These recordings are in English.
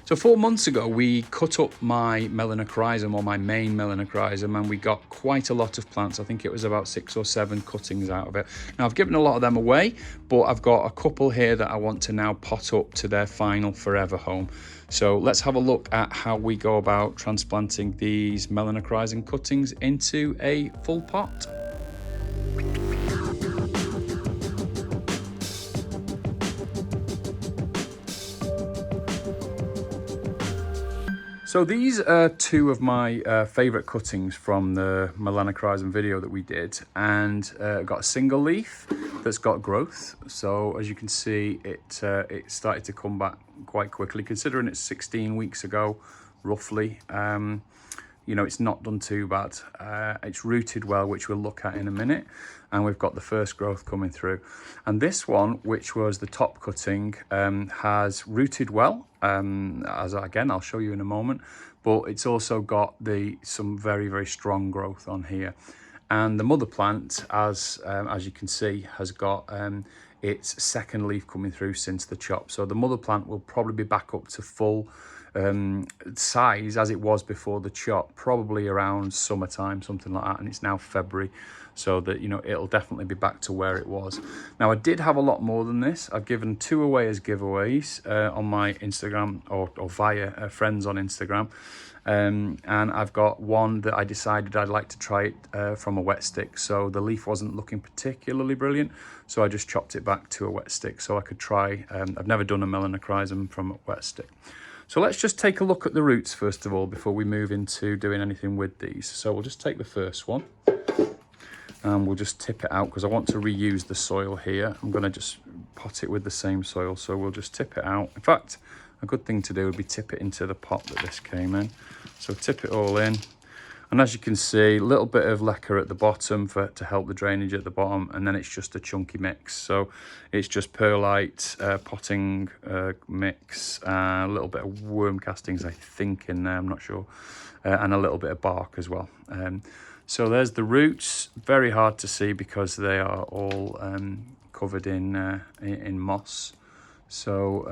So 4 months ago, we cut up my Melanochrysum, or my main Melanochrysum, and we got quite a lot of plants. I think it was about 6 or 7 cuttings out of it. Now, I've given a lot of them away, but I've got a couple here that I want to now pot up to their final forever home. So let's have a look at how we go about transplanting these Melanochrysum cuttings into a full pot. So these are 2 of my favourite cuttings from the Melanochrysum video that we did, and got a single leaf that's got growth. So as you can see, it started to come back quite quickly, considering it's 16 weeks ago, roughly. You know, it's not done too bad. It's rooted well, which we'll look at in a minute, and we've got the first growth coming through. And this one, which was the top cutting, has rooted well, as again I'll show you in a moment, but it's also got some very, very strong growth on here. And the mother plant, as you can see, has got its second leaf coming through since the chop. So the mother plant will probably be back up to full size as it was before the chop, probably around summertime, something like that. And it's now February, so that, you know, it'll definitely be back to where it was. Now, I did have a lot more than this. I've given 2 away as giveaways on my Instagram, or via friends on Instagram. And I've got one that I decided I'd like to try it from a wet stick. So the leaf wasn't looking particularly brilliant, so I just chopped it back to a wet stick so I could try. I've never done a Melanochrysum from a wet stick. So let's just take a look at the roots first of all before we move into doing anything with these. So we'll just take the first one and we'll just tip it out, because I want to reuse the soil here. I'm going to just pot it with the same soil, so we'll just tip it out. In fact, a good thing to do would be tip it into the pot that this came in. So tip it all in. And as you can see, a little bit of lacquer at the bottom to help the drainage at the bottom, and then it's just a chunky mix. So it's just perlite, potting mix, a little bit of worm castings, I think, in there, I'm not sure, and a little bit of bark as well. So there's the roots. Very hard to see because they are all covered in moss. So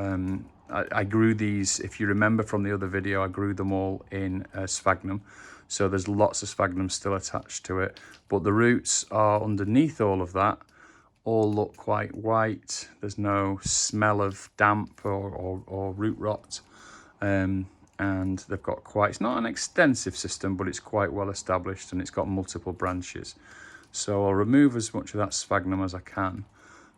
I grew these, if you remember from the other video, I grew them all in sphagnum. So there's lots of sphagnum still attached to it, but the roots are underneath all of that, all look quite white. There's no smell of damp or root rot. And they've got quite, it's not an extensive system, but it's quite well established, and it's got multiple branches. So I'll remove as much of that sphagnum as I can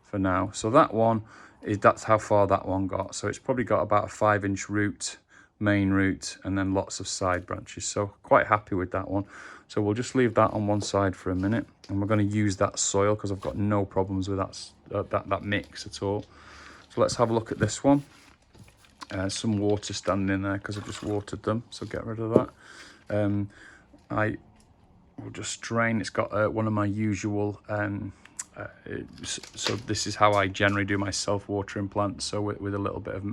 for now. So that one, that's how far that one got. So it's probably got about a 5-inch root, main root, and then lots of side branches. So quite happy with that one. So we'll just leave that on one side for a minute, and we're going to use that soil because I've got no problems with that mix at all. So let's have a look at this one. Some water standing in there because I've just watered them, so get rid of that. I will just drain. It's got one of my usual so this is how I generally do my self-watering plants, so with a little bit of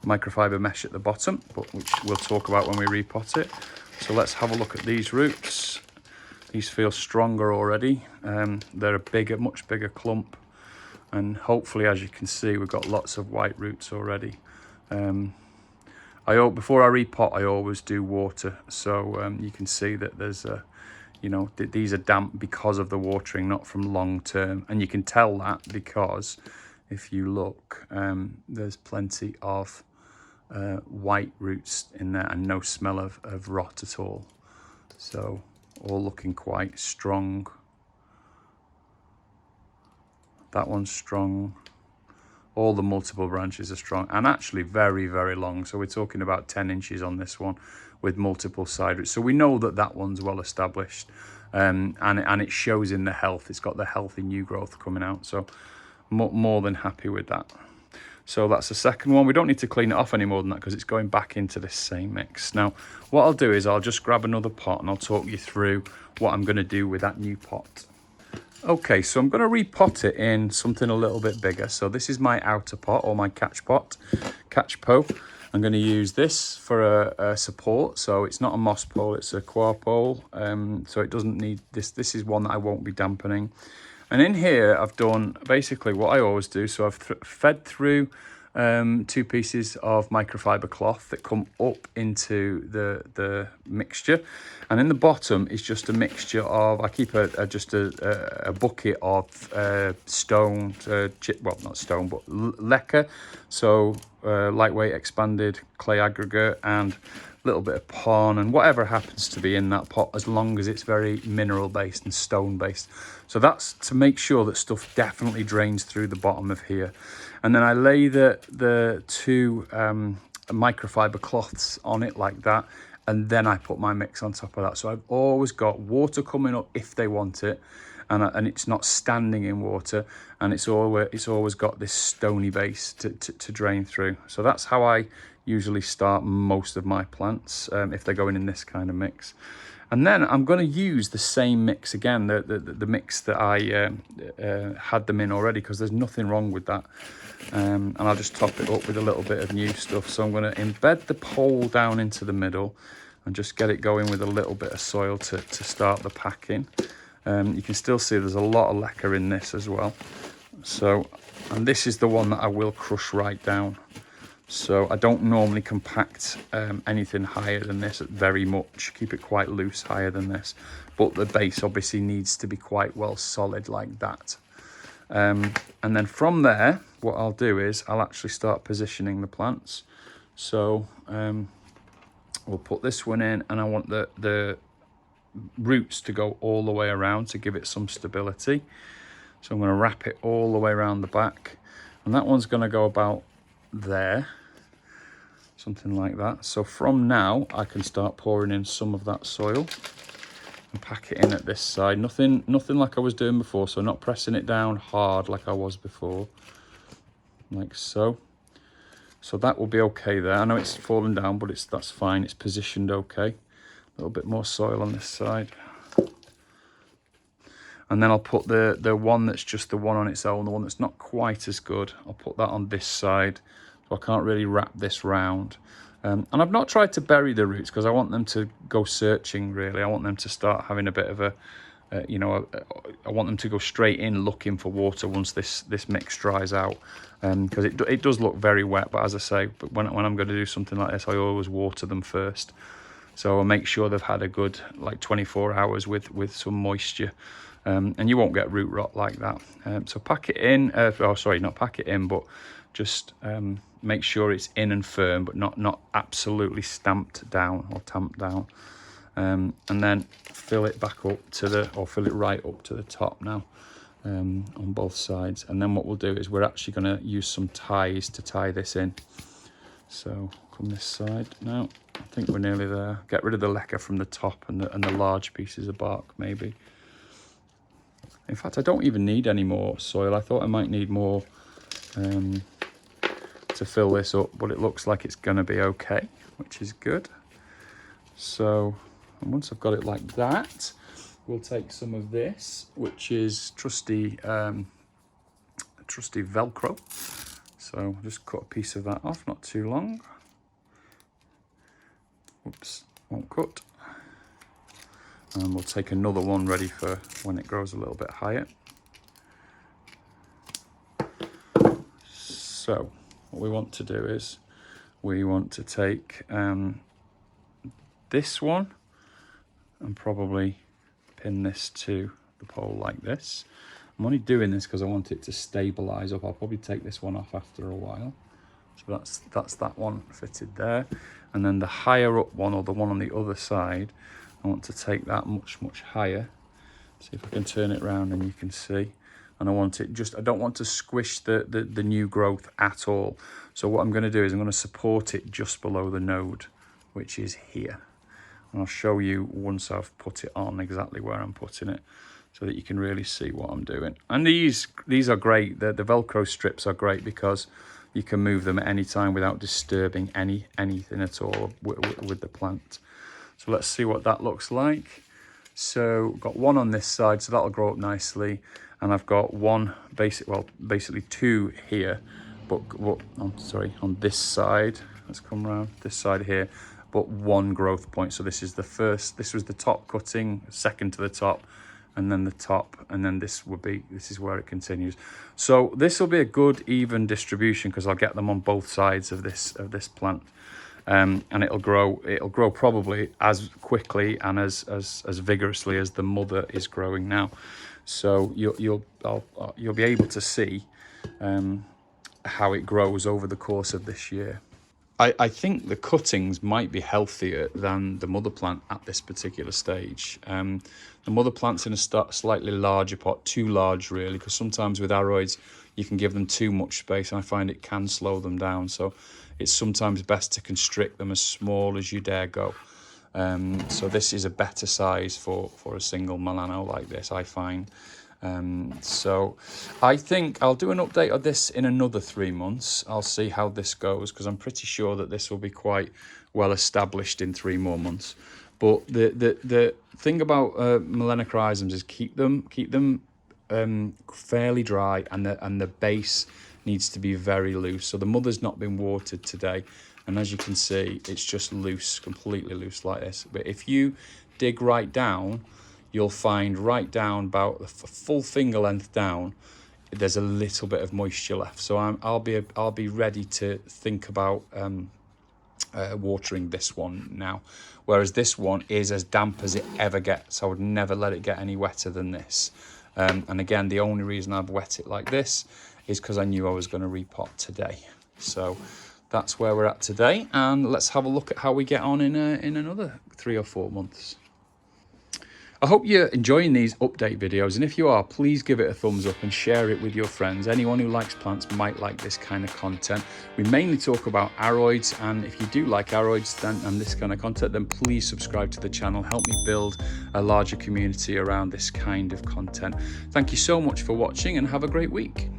microfiber mesh at the bottom, but which we'll talk about when we repot it. So let's have a look at these roots. These feel stronger already. They're a much bigger clump, and hopefully, as you can see, we've got lots of white roots already. Before I repot, I always do water, so you can see that there's you know, these are damp because of the watering, not from long term. And you can tell that because if you look, there's plenty of white roots in there and no smell of rot at all. So all looking quite strong. That one's strong. All the multiple branches are strong and actually very, very long. So we're talking about 10 inches on this one with multiple side roots. So we know that that one's well established, and it shows in the health. It's got the healthy new growth coming out. So more than happy with that. So that's the second one. We don't need to clean it off any more than that because it's going back into this same mix. Now, what I'll do is I'll just grab another pot and I'll talk you through what I'm going to do with that new pot. Okay, so I'm going to repot it in something a little bit bigger. So this is my outer pot, or my catch pot, catch pole. I'm going to use this for a support. So it's not a moss pole, it's a coir pole. So it doesn't need this. This is one that I won't be dampening. And in here, I've done basically what I always do. So I've fed through two pieces of microfiber cloth that come up into the mixture, and in the bottom is just a mixture of, I keep just a bucket of stone, well not stone but lacquer, so lightweight expanded clay aggregate, and a little bit of pon and whatever happens to be in that pot, as long as it's very mineral based and stone based. So that's to make sure that stuff definitely drains through the bottom of here. And then I lay the two microfiber cloths on it like that, and then I put my mix on top of that. So I've always got water coming up if they want it, and it's not standing in water, and it's always got this stony base to drain through. So that's how I usually start most of my plants if they're going in this kind of mix. And then I'm going to use the same mix again, the mix that I had them in already, because there's nothing wrong with that. And I'll just top it up with a little bit of new stuff. So I'm going to embed the pole down into the middle and just get it going with a little bit of soil to start the packing. You can still see there's a lot of lacquer in this as well. So, and this is the one that I will crush right down. So I don't normally compact anything higher than this very much, keep it quite loose higher than this, but the base obviously needs to be quite well solid like that. And then from there, what I'll do is I'll actually start positioning the plants. So we'll put this one in, and I want the roots to go all the way around to give it some stability. So I'm going to wrap it all the way around the back, and that one's going to go about there, something like that. So from now I can start pouring in some of that soil and pack it in at this side. Nothing like I was doing before, so not pressing it down hard like I was before, like so. So that will be okay there. I know it's fallen down, but that's fine, it's positioned okay. A little bit more soil on this side. And then I'll put the one that's just the one on its own, the one that's not quite as good, I'll put that on this side. So I can't really wrap this round. And I've not tried to bury the roots because I want them to go searching, really. I want them to start having a bit of a, I want them to go straight in looking for water once this mix dries out. Because it does look very wet, but as I say, but when I'm going to do something like this, I always water them first. So I'll make sure they've had a good, like 24 hours with some moisture. And you won't get root rot like that. So pack it in, oh sorry, not pack it in, but just make sure it's in and firm, but not absolutely stamped down or tamped down. And then fill it back up or fill it right up to the top now, on both sides. And then what we'll do is we're actually going to use some ties to tie this in. So come this side now. I think we're nearly there. Get rid of the lacquer from the top and the large pieces of bark maybe. In fact, I don't even need any more soil. I thought I might need more to fill this up, but it looks like it's going to be okay, which is good. So once I've got it like that, we'll take some of this, which is trusty Velcro. So just cut a piece of that off, not too long. Whoops, won't cut. And we'll take another one ready for when it grows a little bit higher. So what we want to do is we want to take this one and probably pin this to the pole like this. I'm only doing this because I want it to stabilize up. I'll probably take this one off after a while. So that's that one fitted there. And then the higher up one, or the one on the other side, I want to take that much higher. See if I can turn it around and you can see. And I want it I don't want to squish the new growth at all. So what I'm going to do is I'm going to support it just below the node, which is here. And I'll show you once I've put it on exactly where I'm putting it, so that you can really see what I'm doing. And these are great. The Velcro strips are great because you can move them at any time without disturbing anything at all with the plant. So let's see what that looks like. So got one on this side, so that'll grow up nicely. And I've got one basically two here, but on this side. Let's come around this side here, but one growth point. So this is the first, this was the top cutting, second to the top, and then the top, and then this is where it continues. So this will be a good even distribution because I'll get them on both sides of this plant. And it'll grow probably as quickly and as vigorously as the mother is growing now. So you'll be able to see how it grows over the course of this year. I think the cuttings might be healthier than the mother plant at this particular stage. The mother plant's in a slightly larger pot, too large really, because sometimes with aroids you can give them too much space, and I find it can slow them down. So it's sometimes best to constrict them as small as you dare go. So this is a better size for a single Melano like this, I find. So I think I'll do an update of this in another 3 months. I'll see how this goes, because I'm pretty sure that this will be quite well established in 3 more months. But the thing about Melanochrysums is keep them fairly dry, and the base needs to be very loose. So the mother's not been watered today, and as you can see, it's just loose, completely loose like this. But if you dig right down, you'll find right down about a full finger length down, there's a little bit of moisture left. So I'll be ready to think about watering this one now. Whereas this one is as damp as it ever gets. I would never let it get any wetter than this. And again, the only reason I've wet it like this is because I knew I was going to repot today. So that's where we're at today, and let's have a look at how we get on in another 3 or 4 months. I hope you're enjoying these update videos, and if you are, please give it a thumbs up and share it with your friends. Anyone who likes plants might like this kind of content. We mainly talk about aroids, and if you do like aroids and this kind of content, then please subscribe to the channel. Help me build a larger community around this kind of content. Thank you so much for watching, and have a great week.